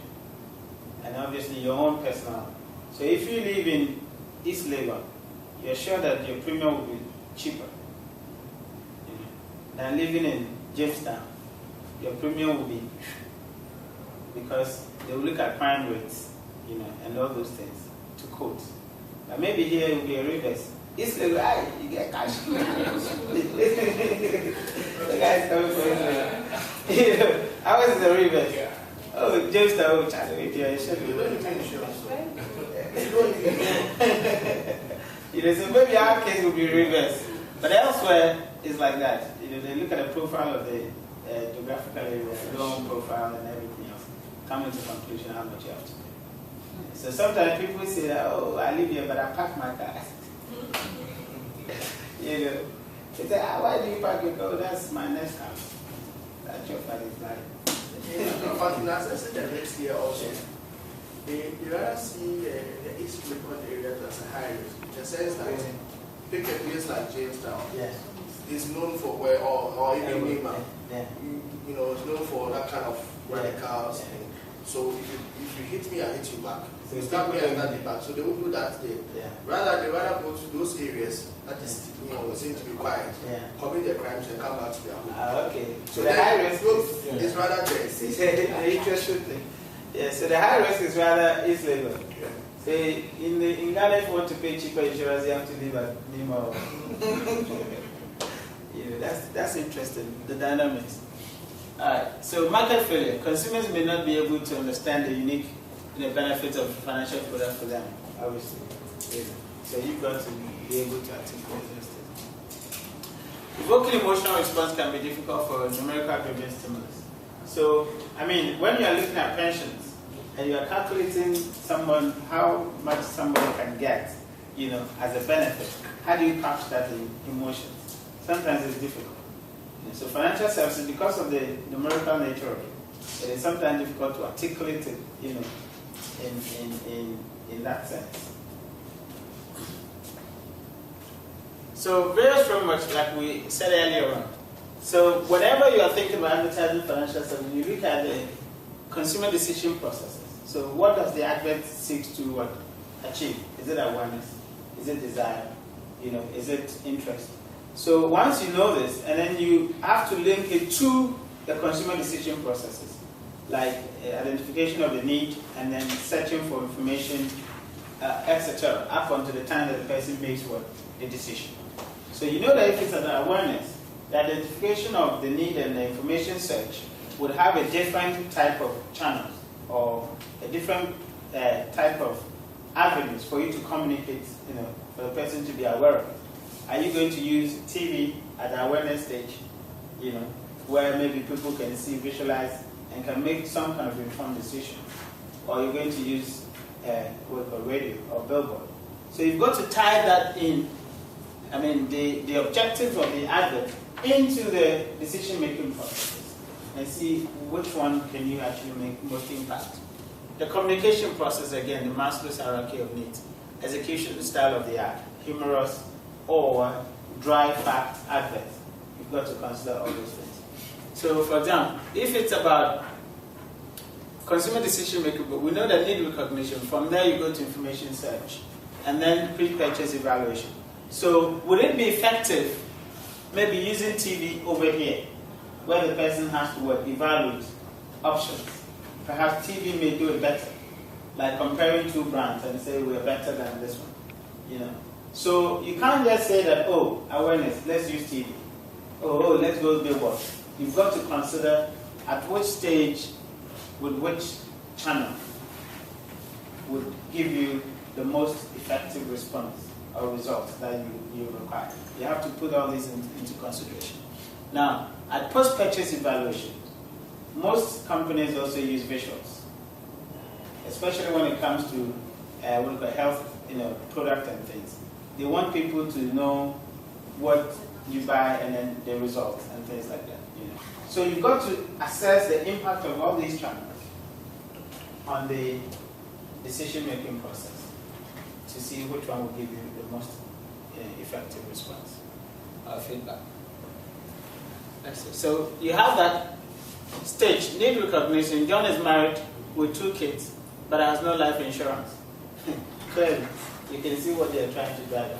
and obviously your own personal. So if you live in East Lagos, you're sure that your premium will be cheaper than living in Jamestown. Your premium will be, because they will look at crime rates, and all those things to quote. But maybe here it will be a reverse. East Lagos, you get cash. The guy is coming for you. How is the reverse? Yeah. Oh, Jamestown, oh, Charlie, with your insurance. So maybe our case will be reverse. But elsewhere, it's like that. They look at the profile of the geographical area, loan profile, and everything else, come to the conclusion how much you have to pay. So sometimes people say that, oh, I live here, but I park my car. They say, why do you park your car? Oh, that's my next house. That's your father's life. As the next year also, you rather see the East Lagos area as a high risk, in the sense that pick a place like Jamestown. Yes. Is known for or even Nima, it's known for that kind of radicals. Yeah. So if you hit me, I hit you back. So you start me and start me back. So they will do that there. Yeah. They rather go to those areas that is seem to be quiet, commit their crimes and come back to their home. Okay. So the high risk is rather there. It's the interesting thing. Yeah. So the high risk is rather East Lagos. Yeah. So in Ghana, if you want to pay cheaper insurance, you have to live at Nima. That's interesting, the dynamics. Alright, so market failure. Consumers may not be able to understand the unique benefits of financial product for them, obviously. So you've got to be able to articulate those things. Evoking emotional response can be difficult for numerical driven stimulus. So, when you are looking at pensions and you are calculating how much somebody can get, as a benefit, how do you capture that in emotions? Sometimes it's difficult. So financial services, because of the numerical nature of it, it is sometimes difficult to articulate it, in that sense. So various frameworks, like we said earlier on. So whenever you are thinking about advertising financial services, you look at the consumer decision processes. So what does the advert seek to achieve? Is it awareness? Is it desire? Is it interest? So once you know this, and then you have to link it to the consumer decision processes, like identification of the need, and then searching for information, etc., up until the time that the person makes the decision. So you know that if it's an awareness, the identification of the need and the information search would have a different type of channels or a different type of avenues for you to communicate, for the person to be aware of it. Are you going to use TV at the awareness stage, where maybe people can see, visualize, and can make some kind of informed decision? Or are you going to use radio or billboard? So you've got to tie that in, the objectives of the advert into the decision-making processes and see which one can you actually make most impact. The communication process, again, the Maslow's hierarchy of needs. execution style of the ad, humorous or dry fact advert. You've got to consider all those things. So, for example, if it's about consumer decision making, but we know that need recognition, from there you go to information search, and then pre-purchase evaluation. So, would it be effective maybe using TV over here, where the person has to evaluate options? Perhaps TV may do it better, like comparing two brands and say we're better than this one, you know. So you can't just say that, oh, awareness, let's use TV. Oh, let's go billboard. You've got to consider at which stage with which channel would give you the most effective response or results that you require. You have to put all these into consideration. Now, at post-purchase evaluation, most companies also use visuals, especially when it comes to health, product and things. They want people to know what you buy and then the results and things like that. So you've got to assess the impact of all these channels on the decision-making process to see which one will give you the most effective response or feedback. So you have that stage, need recognition. John is married with 2 kids, but has no life insurance. Clearly, you can see what they're trying to drive at.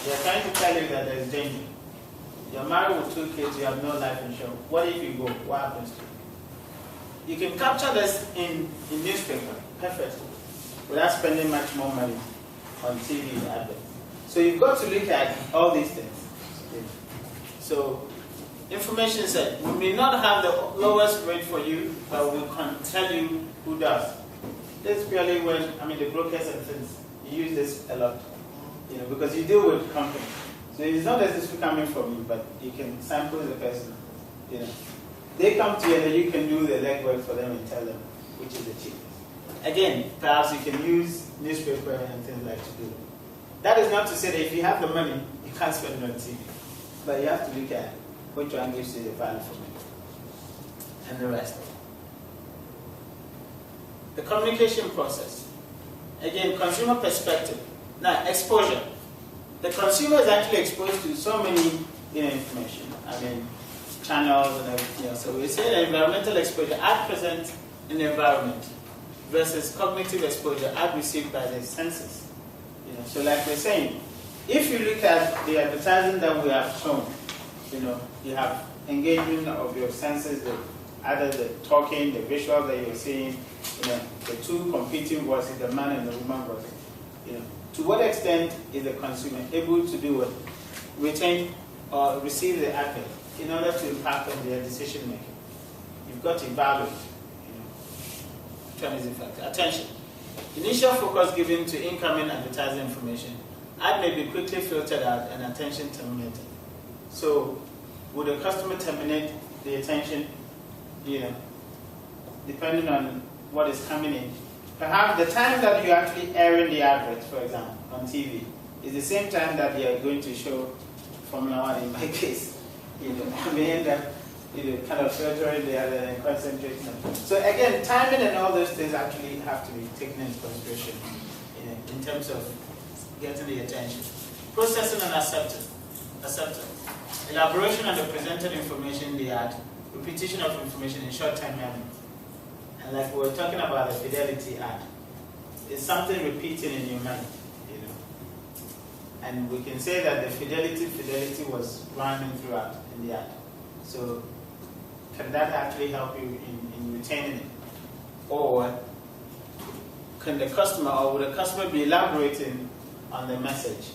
They're trying to tell you that there's danger. You're married with 2 kids, you have no life insurance. What if you go? What happens to you? You can capture this in newspaper perfectly without spending much more money on TV adverts. So you've got to look at all these things. So information said, we may not have the lowest rate for you, but we can tell you who does. This purely when, the brokers and things, you use this a lot, because you deal with companies. So it's not necessarily coming from you, but you can sample the person, They come to you and then you can do the legwork for them and tell them which is the cheapest. Again, perhaps you can use newspaper and things like to do it. That is not to say that if you have the money, you can't spend it on TV. But you have to look at which one gives you the value for money. And the rest. The communication process. Again, consumer perspective. Now, exposure. The consumer is actually exposed to so many information. Channels and everything else. So we say environmental exposure, ad present in the environment versus cognitive exposure, ad received by the senses. So like we're saying, if you look at the advertising that we have shown, you have engagement of your senses, either the talking, the visual that you're seeing, the 2 competing voices, the man and the woman voice. To what extent is the consumer able to do what? Retain or receive the advert in order to impact on their decision making? You've got to evaluate. Which one is effective? Attention. Initial focus given to incoming advertising information. Ad may be quickly filtered out and attention terminated. So, would a customer terminate the attention? Depending on what is coming in. Perhaps the time that you're actually airing the advert, for example, on TV, is the same time that they are going to show Formula 1 in my case. I may end up kind of filtering the other and concentrating on. So again, timing and all those things actually have to be taken into consideration in terms of getting the attention. Processing and acceptance. Elaboration on the presented information in the ad, repetition of information in short-term memory. And like we were talking about the fidelity ad, it's something repeating in your mind, And we can say that the fidelity was running throughout in the ad. So can that actually help you in retaining it? Or can the customer, or would the customer be elaborating on the message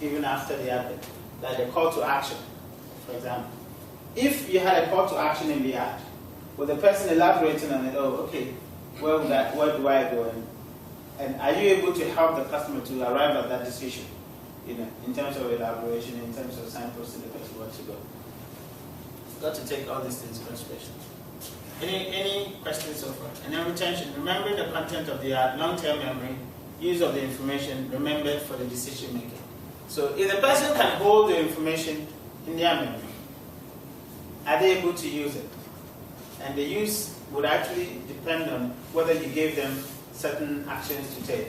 even after the advert? Like the call to action, for example. If you had a call to action in the ad, with the person elaborating on it, okay, where do I go? And are you able to help the customer to arrive at that decision? In terms of elaboration, in terms of signposting the person where to go. You've got to take all these things into consideration. Any questions so far? And then retention. Remembering the content of the ad, long-term memory, use of the information remembered for the decision making. So if the person can hold the information in their memory, are they able to use it? And the use would actually depend on whether you gave them certain actions to take.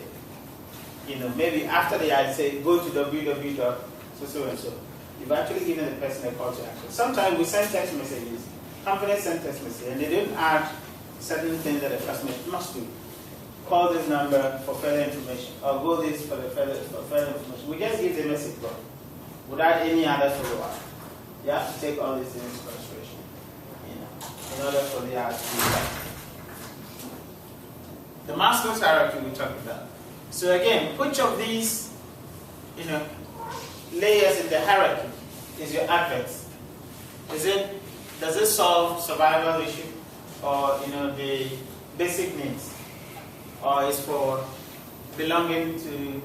maybe after the ad say go to www.so-so-and-so. You've actually given the person a call to action. Sometimes we send text messages, companies send text messages, and they don't add certain things that a customer must do. Call this number for further information, or go this for further information. We just give the message without any other follow-up. You have to take all these things into consideration, in order for the ad to be done. The Maslow's hierarchy we talked about. So again, which of these, layers in the hierarchy is your adverts? Does it solve survival issue, or the basic needs, or is for belonging to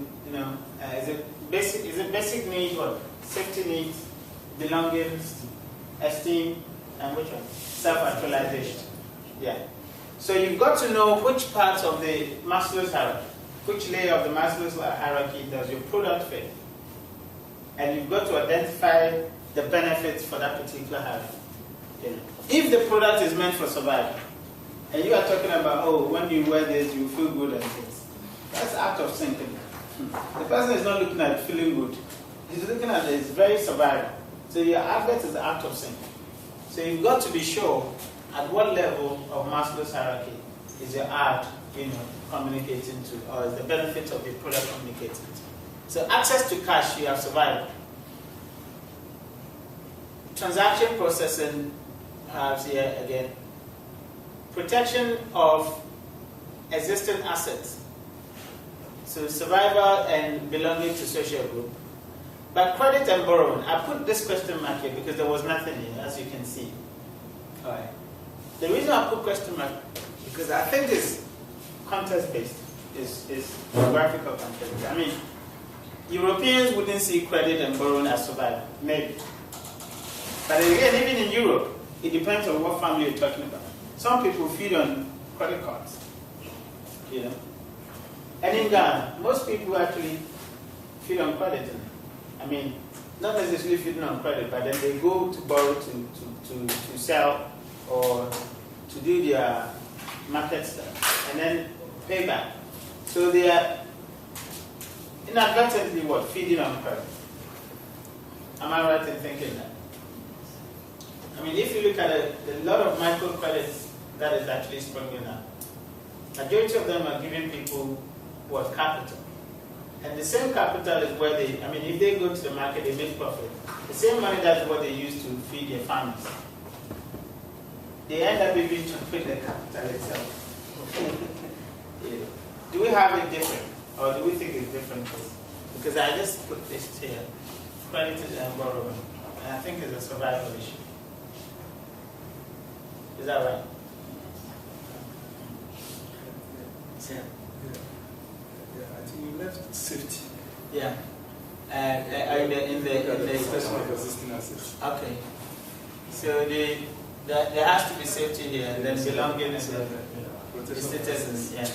is it basic needs, or safety needs, belongings, esteem, and which one? Self-actualization. Yeah. So you've got to know which parts of the Maslow's hierarchy, which layer of the Maslow's hierarchy does your product fit, and you've got to identify the benefits for that particular hierarchy. If the product is meant for survival, and you are talking about, when you wear this, you feel good and things, that's out of sync. The person is not looking at feeling good. He's looking at it's very survival. So your advert is out of sync. So you've got to be sure at what level of Maslow's hierarchy is your ad, communicating to, or is the benefit of the product communicating to. So access to cash, you have survival. Transaction processing, perhaps here again. Protection of existing assets. So survival and belonging to social group. But credit and borrowing, I put this question mark here because there was nothing here, as you can see. All right. The reason I put question mark because I think it's context-based, is geographical context. I mean, Europeans wouldn't see credit and borrowing as survival, maybe. But again, even in Europe, it depends on what family you're talking about. Some people feed on credit cards, And in Ghana, most people actually feed on credit. I mean, not necessarily feeding on credit, but then they go to borrow to sell or to do their market stuff and then pay back. So they are inadvertently feeding on credit. Am I right in thinking that? I mean, if you look at a lot of microcredits that is actually springing up, majority of them are giving people capital. And the same capital is where if they go to the market, they make profit. The same money, that's what they use to feed their families. They end up even to pay the capital itself. Do we have it different? Or do we think it's different? Because I just put this here, credit and borrowing. And I think it's a survival issue. Is that right? Yeah. I think you left safety. Yeah. In the existing assets. Okay. So there has to be safety here, and then belonging and the citizens. Yeah.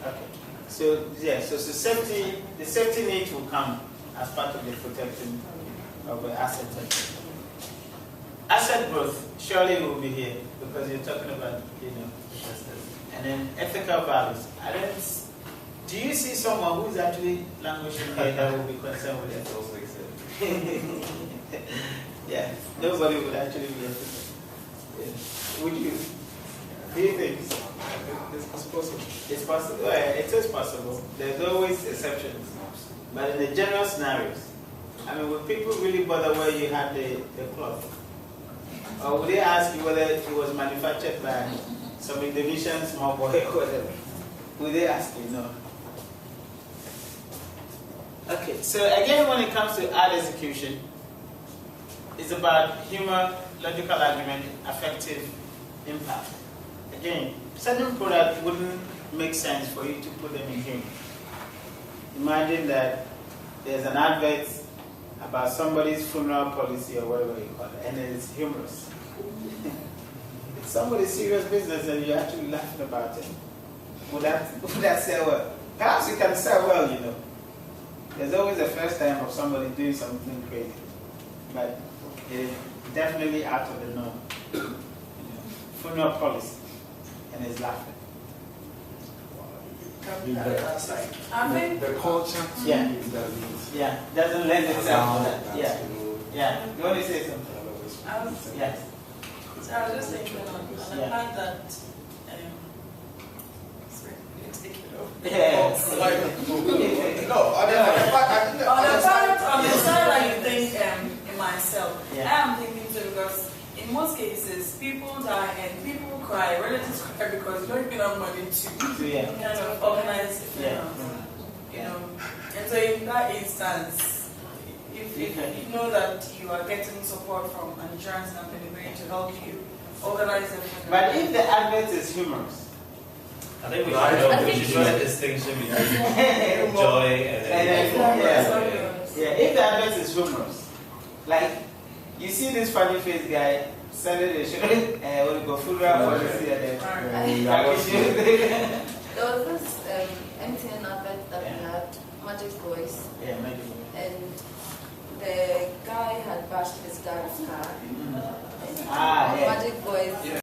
Okay. So so the safety need will come as part of the protection of the assets. Asset growth surely will be here because you're talking about and then ethical values. Do you see someone who's actually languishing here that will be concerned with ethics? Yeah, nobody would actually be ethical. Yeah. Would you? Do you think so? It's possible. It's possible. It is possible. There's always exceptions. But in the general scenarios, would people really bother where you had the cloth? Or would they ask you whether it was manufactured by some Indonesian small boy or whatever? Would they ask you? No. Okay, so again, when it comes to ad execution, it's about humor, logical argument, affective impact. Again, certain products wouldn't make sense for you to put them in humor. Imagine that there's an advert about somebody's funeral policy or whatever you call it, and it's humorous. It's somebody's serious business and you're actually laughing about it. Would that sell well? Perhaps you can sell well, There's always a first time of somebody doing something crazy. But it's definitely out of the norm. Funeral policy. And it's laughing. That's like I think the culture too doesn't lend itself to that. that. Yeah. You want to say something? Yes. So I was just thinking on the fact that sorry, you take it off. On the side that you think in myself, I am thinking too because in most cases people die and people cry, relatives cry because you don't even have money to kind of organize the funeral. You know. And so in that instance, if you know that you are getting support from an insurance company going to help you organize the funeral. But if the advert is humorous, I think we should draw a distinction between joy and if the advert is humorous, like you see this funny face guy selling the what you call funeral policy and There was this MTN advert that we had, Magic Voice. Yeah, Magic Voice. And the guy had bashed his dad's car. Magic Voice.